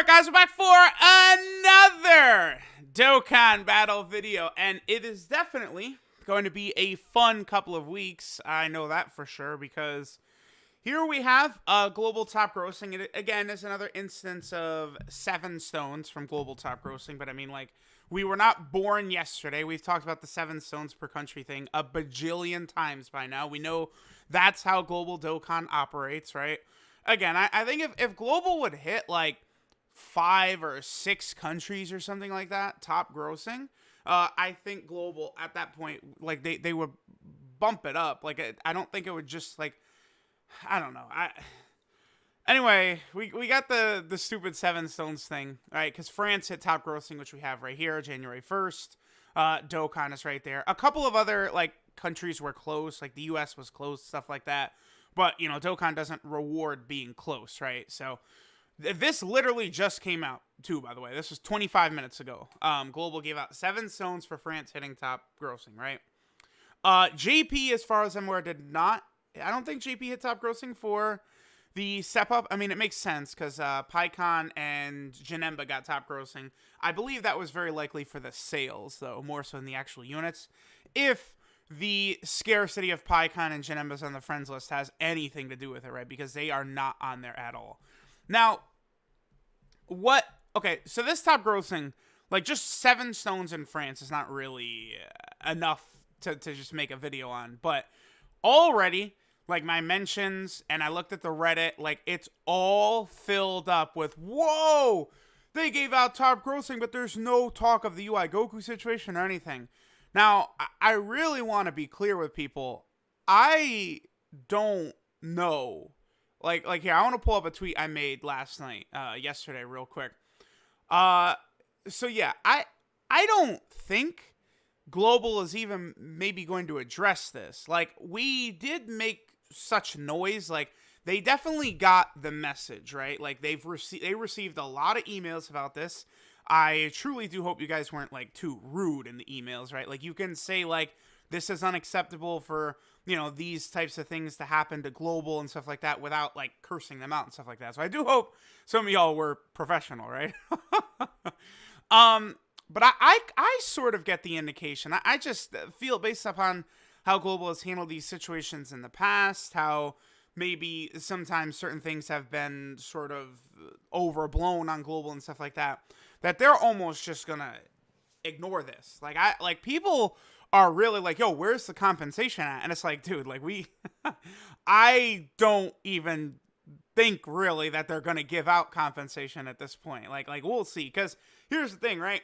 guys, we're back for another Dokkan battle video, and it is definitely going to be a fun couple of weeks. I know that for sure, because here we have global top grossing. It, again, is another instance of 7 stones from global top grossing, but I mean, like, we were not born yesterday. We've talked about the 7 stones per country thing a bajillion times by now. We know that's how global Dokkan operates, right? Again, I think if global would hit, like, 5 or 6 countries or something like that, top grossing, I think global at that point, like, they would bump it up. Like, I don't think it would just, like, I don't know. Anyway, we got the stupid 7 stones thing, right? Because France hit top grossing, which we have right here, January 1st. Dokkan is right there. A couple of other, like, countries were close, like the US was close, stuff like that. But, you know, Dokkan doesn't reward being close, right? So this literally just came out, too, by the way. This was 25 minutes ago. Global gave out 7 stones for France hitting top grossing, right? JP, as far as I'm aware, did not. I don't think JP hit top grossing for the step up. I mean, it makes sense because PyCon and Janemba got top grossing. I believe that was very likely for the sales, though, more so than the actual units. If the scarcity of PyCon and Janemba's on the friends list has anything to do with it, right? Because they are not on there at all. Now, okay, so this top grossing, like, just 7 stones in France is not really enough to just make a video on, but already, like, my mentions, and I looked at the Reddit, like, it's all filled up with, whoa, they gave out top grossing, but there's no talk of the UI Goku situation or anything. Now, I really want to be clear with people. I don't know. Like here, I want to pull up a tweet I made last night, yesterday, real quick. So yeah, I don't think global is even maybe going to address this. Like, we did make such noise. Like, they definitely got the message, right? Like, they received a lot of emails about this. I truly do hope you guys weren't, like, too rude in the emails, right? Like, you can say, like, this is unacceptable for, you know, these types of things to happen to global and stuff like that without, like, cursing them out and stuff like that. So I do hope some of y'all were professional, right? But I sort of get the indication. I just feel, based upon how global has handled these situations in the past, how maybe sometimes certain things have been sort of overblown on global and stuff like that, that they're almost just gonna ignore this. Like people are really like, yo, where's the compensation at? And it's like, dude, like, I don't even think really that they're gonna give out compensation at this point. Like we'll see. Because here's the thing, right?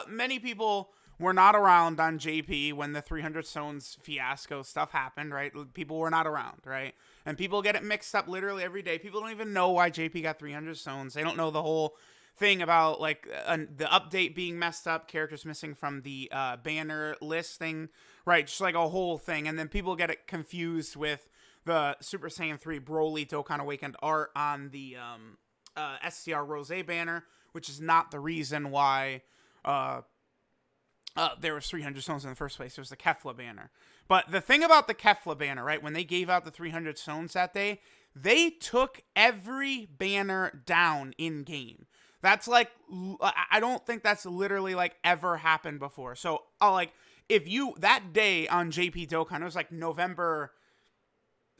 Many people were not around on JP when the 300 stones fiasco stuff happened, right? People were not around, right? And people get it mixed up literally every day. People don't even know why JP got 300 stones. They don't know the whole thing about, like, the update being messed up, characters missing from the banner listing, right? Just like a whole thing. And then people get it confused with the Super Saiyan 3 Broly Dokkan Awakened art on the SCR Rose banner, which is not the reason why there was 300 stones in the first place. It was the Kefla banner. But the thing about the Kefla banner, right, when they gave out the 300 stones that day, they took every banner down in-game. That's, like, I don't think that's literally, like, ever happened before. So, like, that day on JP Dokkan, it was, like, November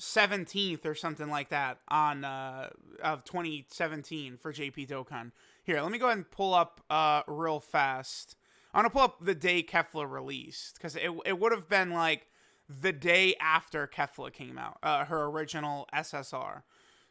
17th or something like that of 2017 for JP Dokkan. Here, let me go ahead and pull up real fast. I'm going to pull up the day Kefla released, because it would have been, like, the day after Kefla came out, her original SSR.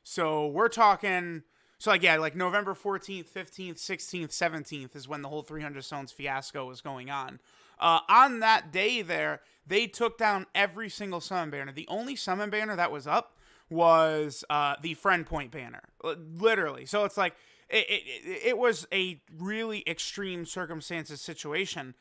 So we're talking, so, like, yeah, like, November 14th, 15th, 16th, 17th is when the whole 300 stones fiasco was going on. On that day there, they took down every single summon banner. The only summon banner that was up was the friend point banner, literally. So it's like, it was a really extreme circumstances situation.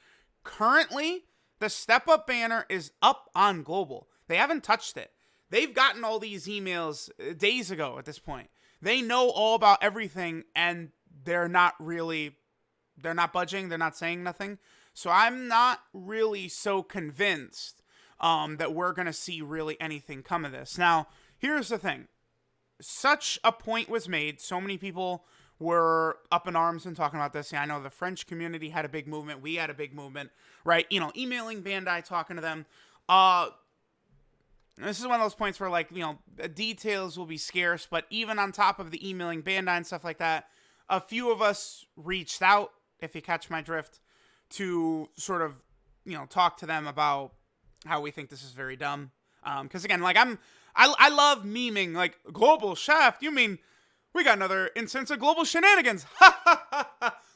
Currently, the step up banner is up on global. They haven't touched it. They've gotten all these emails days ago at this point. They know all about everything, and they're not budging. They're not saying nothing. So I'm not really so convinced that we're going to see really anything come of this. Now, here's the thing. Such a point was made. So many people were up in arms and talking about this. Yeah, I know the French community had a big movement. We had a big movement, right? You know, emailing Bandai, talking to them. This is one of those points where, like, you know, details will be scarce, but even on top of the emailing Bandai and stuff like that, a few of us reached out, if you catch my drift, to sort of, you know, talk to them about how we think this is very dumb. Because again, like, I love memeing, like, global shaft. You mean we got another instance of global shenanigans?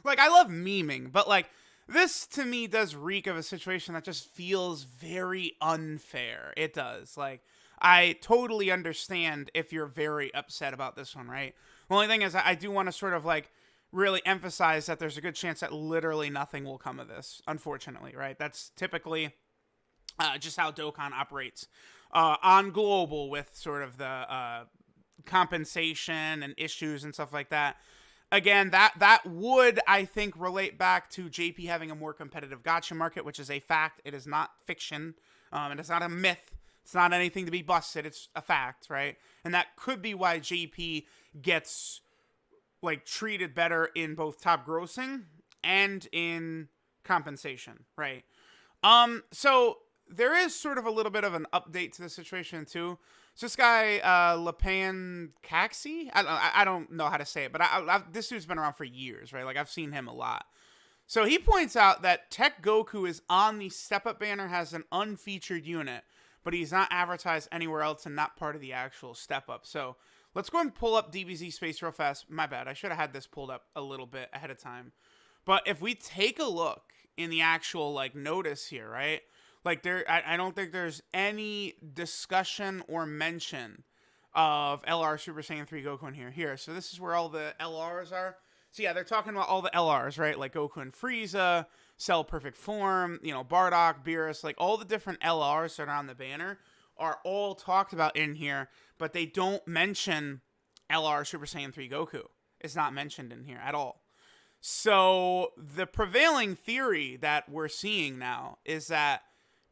Like, I love memeing, but like, this to me does reek of a situation that just feels very unfair. It does. Like, I totally understand if you're very upset about this one, right? The only thing is, I do want to sort of like really emphasize that there's a good chance that literally nothing will come of this, unfortunately, right? That's typically just how Dokkan operates on global, with sort of the compensation and issues and stuff like that. Again, that would, I think, relate back to JP having a more competitive gacha market, which is a fact. It is not fiction. It is not a myth. It's not anything to be busted. It's a fact, right? And that could be why JP gets, like, treated better in both top grossing and in compensation, right? So there is sort of a little bit of an update to the situation too. So this guy, Lepan Caxi, I don't know how to say it, but this dude's been around for years, right? Like, I've seen him a lot. So he points out that Tech Goku is on the Step Up banner, has an unfeatured unit, but he's not advertised anywhere else and not part of the actual Step Up. So let's go and pull up DBZ space real fast. My bad. I should have had this pulled up a little bit ahead of time. But if we take a look in the actual, like, notice here, right? Like, I don't think there's any discussion or mention of LR Super Saiyan 3 Goku in here. Here, so this is where all the LRs are. So yeah, they're talking about all the LRs, right? Like Goku and Frieza, Cell Perfect Form, you know, Bardock, Beerus, like all the different LRs that are on the banner are all talked about in here, but they don't mention LR Super Saiyan 3 Goku. It's not mentioned in here at all. So the prevailing theory that we're seeing now is that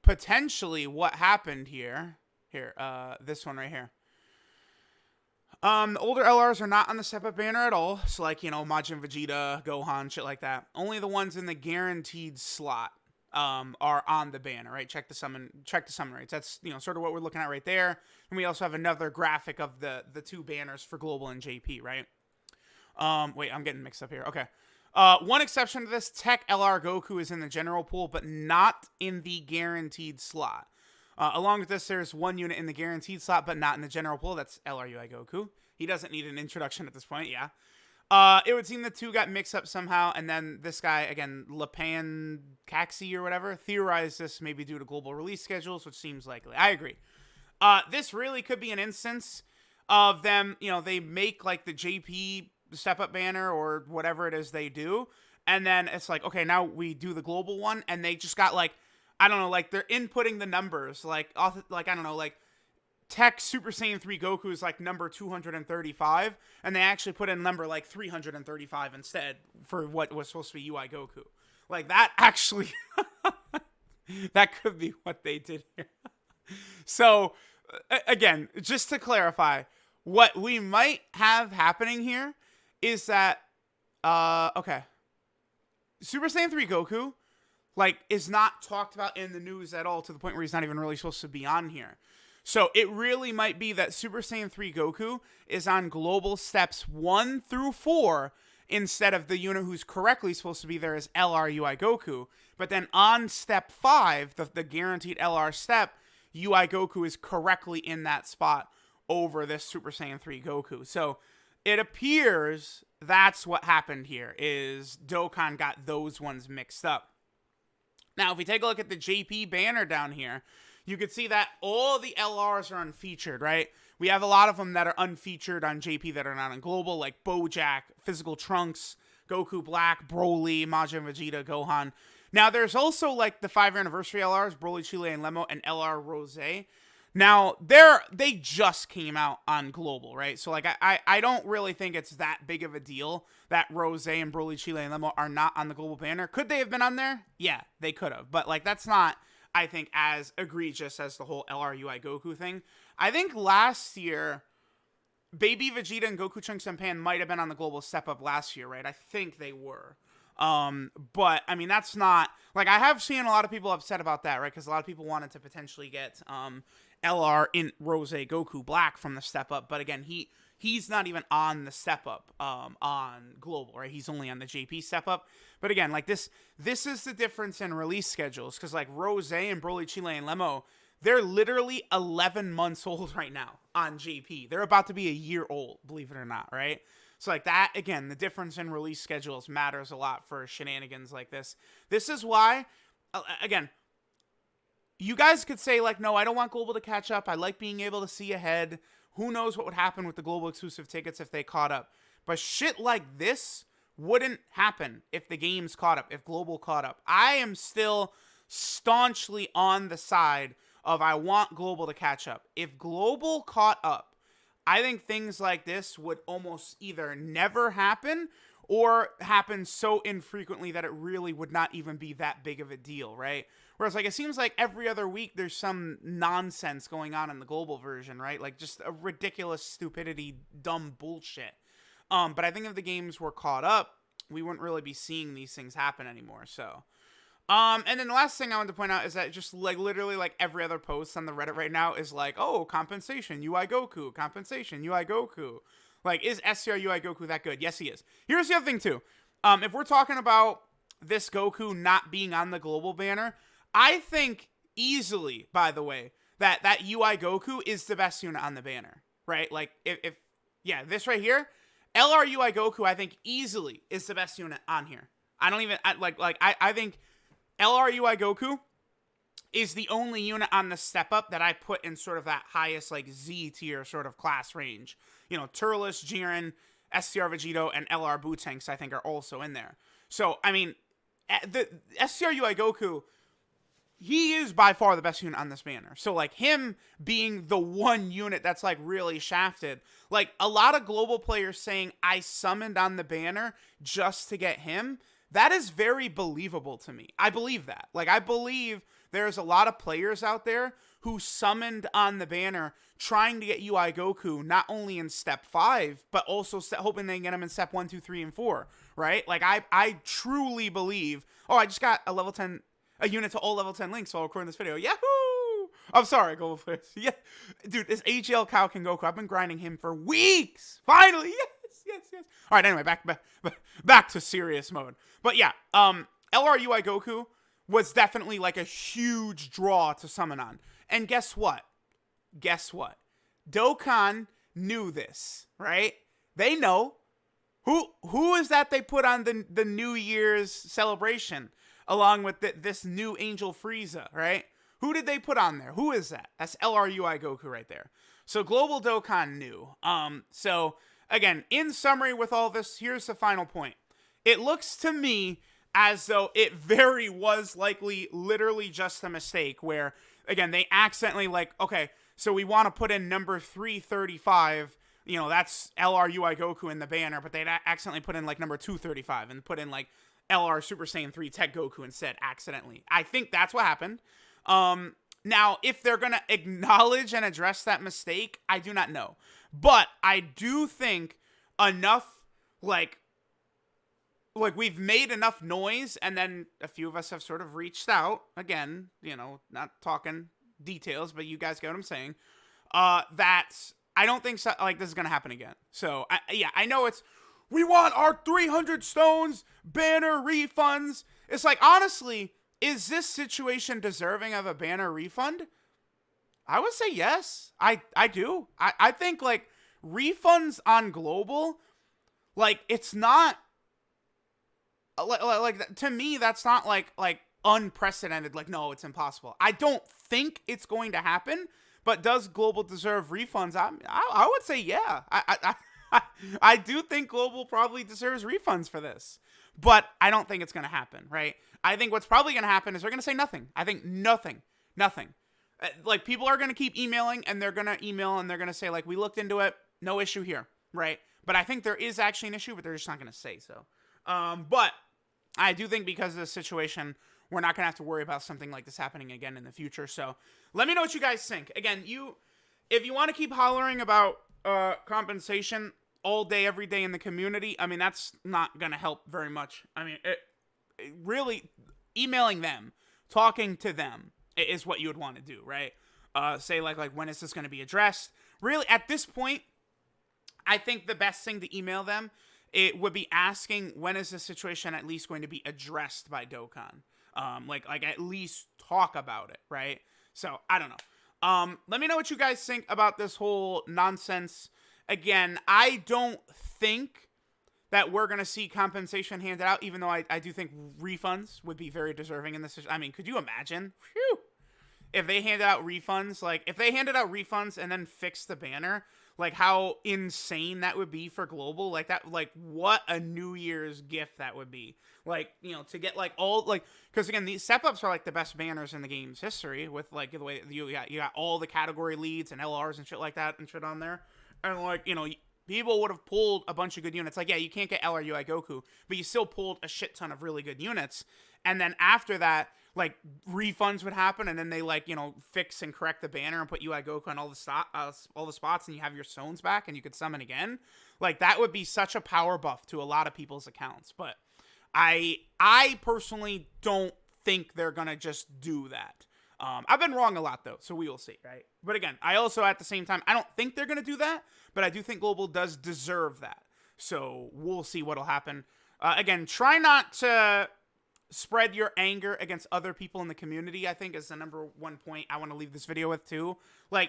potentially what happened here, this one right here. The older LRs are not on the Step Up banner at all. So, like, you know, Majin Vegeta, Gohan, shit like that. Only the ones in the guaranteed slot are on the banner, right? Check the summon rates. That's, you know, sort of what we're looking at right there. And we also have another graphic of the two banners for Global and JP, right? Wait, I'm getting mixed up here. Okay. One exception to this, Tech LR Goku is in the general pool, but not in the guaranteed slot. Along with this, there's one unit in the guaranteed slot, but not in the general pool. That's LR UI Goku. He doesn't need an introduction at this point, yeah. It would seem the two got mixed up somehow, and then this guy, again, Lepan Caxi or whatever, theorized this maybe due to global release schedules, which seems likely. I agree. This really could be an instance of them, you know, they make, like, the JP Step Up banner or whatever it is they do, and then it's like, okay, now we do the global one, and they just got, like, I don't know, like, they're inputting the numbers, like I don't know, like, Tech Super Saiyan 3 Goku is like number 235, and they actually put in number like 335 instead for what was supposed to be UI Goku. Like, that actually that could be what they did here. So again, just to clarify, what we might have happening here is that okay, Super Saiyan 3 Goku, like, is not talked about in the news at all, to the point where he's not even really supposed to be on here. So it really might be that Super Saiyan 3 Goku is on global steps 1 through 4 instead of the unit who's correctly supposed to be there is LR UI Goku. But then on step 5, the guaranteed LR step, UI Goku is correctly in that spot over this Super Saiyan 3 Goku. So it appears that's what happened here, is Dokkan got those ones mixed up. Now, if we take a look at the JP banner down here, you can see that all the LRs are unfeatured, right? We have a lot of them that are unfeatured on JP that are not on global, like Bojack, Physical Trunks, Goku Black, Broly, Majin Vegeta, Gohan. Now, there's also, like, the 5-year anniversary LRs, Broly, Chile, and Lemo, and LR Rose. Now, they just came out on global, right? So, like, I don't really think it's that big of a deal that Rose and Broly, Chile, and Lemo are not on the global banner. Could they have been on there? Yeah, they could have. But, like, that's not, I think, as egregious as the whole LR UI Goku thing. I think last year, Baby Vegeta and Goku Trunks and Pan might have been on the global step up last year, right? I think they were. But I mean, that's not like, I have seen a lot of people upset about that, right? Because a lot of people wanted to potentially get LR in Rose Goku Black from the step up, but again, he's not even on the step up on global, right? He's only on the JP step up. But again, like this is the difference in release schedules, because like Rose and Broly, Chile, and Lemo, they're literally 11 months old right now on JP. They're about to be a year old, believe it or not, right? So like that, again, the difference in release schedules matters a lot for shenanigans like this. This is why, again, you guys could say like, no, I don't want global to catch up. I like being able to see ahead. Who knows what would happen with the global exclusive tickets if they caught up. But shit like this wouldn't happen if the game's caught up, if global caught up. I am still staunchly on the side of I want global to catch up. If global caught up, I think things like this would almost either never happen or happen so infrequently that it really would not even be that big of a deal, right? Whereas, like, it seems like every other week there's some nonsense going on in the global version, right? Like, just a ridiculous stupidity, dumb bullshit. But I think if the games were caught up, we wouldn't really be seeing these things happen anymore, so. And then the last thing I wanted to point out is that just, like, literally, like, every other post on the Reddit right now is like, oh, compensation, UI Goku, compensation, UI Goku. Like, is SCR UI Goku that good? Yes, he is. Here's the other thing, too. If we're talking about this Goku not being on the global banner, I think easily, by the way, that UI Goku is the best unit on the banner, right? Like, yeah, this right here, LR UI Goku, I think easily is the best unit on here. I don't even, I think LR UI Goku is the only unit on the step up that I put in sort of that highest, like, Z tier sort of class range. You know, Turles, Jiren, SCR Vegito, and LR Bootanks, I think, are also in there. So, I mean, the SCR UI Goku, he is by far the best unit on this banner. So, like, him being the one unit that's, like, really shafted. Like, a lot of global players saying, I summoned on the banner just to get him. That is very believable to me. I believe that. Like, I believe there's a lot of players out there who summoned on the banner trying to get UI Goku, not only in step 5, but also hoping they can get him in step 1, 2, 3, and 4, right? Like, I truly believe, oh, I just got a level 10... a unit to all level 10 links while recording this video. Yahoo! I'm sorry, global players. Yeah, dude, this AGL Cow King Goku, I've been grinding him for weeks. Finally, yes. All right, anyway, back to serious mode. But yeah, LR UI Goku was definitely like a huge draw to summon on. And guess what? Dokkan knew this, right? They know. Who is that they put on the New Year's celebration? Along with this new Angel Frieza, right? Who did they put on there? Who is that? That's LR UI Goku right there. So Global Dokkan knew. So again, in summary with all this, here's the final point. It looks to me as though it very was likely literally just a mistake where, again, they accidentally like, okay, so we want to put in number 335, you know, that's LR UI Goku in the banner, but they accidentally put in like number 235 and put in like LR Super Saiyan 3 Tech Goku instead, accidentally. I think that's what happened. Now, if they're going to acknowledge and address that mistake, I do not know. But I do think enough, like we've made enough noise, and then a few of us have sort of reached out, again, you know, not talking details, but you guys get what I'm saying, that I don't think so, like this is going to happen again. So, yeah, I know it's, we want our 300 stones, banner refunds. It's like, honestly, is this situation deserving of a banner refund? I would say yes. I do. I think, like, refunds on global, like, it's not, like to me, that's not, like unprecedented. Like, no, it's impossible. I don't think it's going to happen, but does global deserve refunds? I would say yeah. I do think global probably deserves refunds for this, but I don't think it's going to happen, right? I think what's probably going to happen is they're going to say nothing. I think nothing. Like, people are going to keep emailing, and they're going to email, and they're going to say, like, we looked into it, no issue here, right? But I think there is actually an issue, but they're just not going to say so. But I do think because of this situation, we're not going to have to worry about something like this happening again in the future. So let me know what you guys think. Again, if you want to keep hollering about compensation all day, every day in the community, I mean, that's not going to help very much. I mean, it really, emailing them, talking to them is what you would want to do, right? Say, like, when is this going to be addressed? Really, at this point, I think the best thing to email them, it would be asking, when is this situation at least going to be addressed by Dokkan? Like at least talk about it, right? So, I don't know. Let me know what you guys think about this whole nonsense. Again, I don't think that we're going to see compensation handed out, even though I do think refunds would be very deserving in this. I mean, could you imagine? Phew. If they handed out refunds, if they handed out refunds and then fixed the banner, how insane that would be for global, what a New Year's gift that would be. To get because again, these step-ups are the best banners in the game's history with the way you got all the category leads and LRs and shit like that and shit on there. And people would have pulled a bunch of good units. Yeah, you can't get LR UI Goku, but you still pulled a shit ton of really good units. And then after that, refunds would happen, and then they fix and correct the banner and put UI Goku on all the spots, and you have your stones back, and you could summon again. That would be such a power buff to a lot of people's accounts. But I personally don't think they're gonna just do that. I've been wrong a lot though, so we will see, right? But again, I also at the same time, I don't think they're gonna do that, but I do think global does deserve that. So we'll see what'll happen. Again, try not to spread your anger against other people in the community, I think, is the number one point I want to leave this video with too.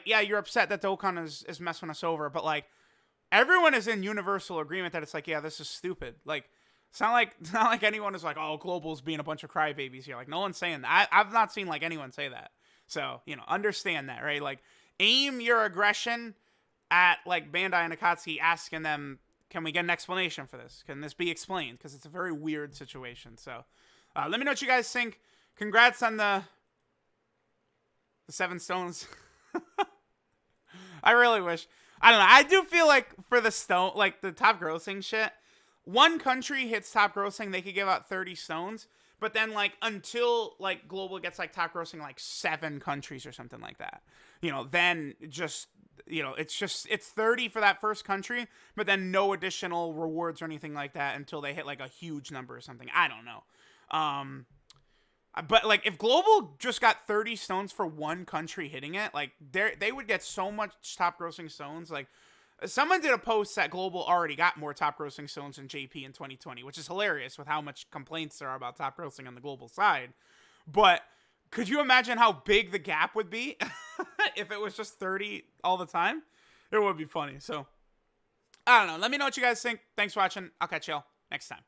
Yeah, you're upset that Dokkan is messing us over, but everyone is in universal agreement that it's yeah, this is stupid. It's not like anyone is oh, global's being a bunch of crybabies here. No one's saying that. I've not seen anyone say that. So, understand that, right? Aim your aggression at Bandai and Akatsuki, asking them, can we get an explanation for this? Can this be explained? Because it's a very weird situation. So, let me know what you guys think. Congrats on the 7 stones. I really wish. I don't know. I do feel for the stone, the top grossing shit, one country hits top grossing, they could give out 30 stones. But then until global gets top grossing 7 countries or something like that, then just, it's 30 for that first country, but then no additional rewards or anything like that until they hit a huge number or something. I don't know. But if global just got 30 stones for one country hitting it, they would get so much top grossing stones. Someone did a post that global already got more top grossing stones than JP in 2020, which is hilarious with how much complaints there are about top grossing on the global side. But could you imagine how big the gap would be if it was just 30 all the time? It would be funny. So I don't know. Let me know what you guys think. Thanks for watching. I'll catch y'all next time.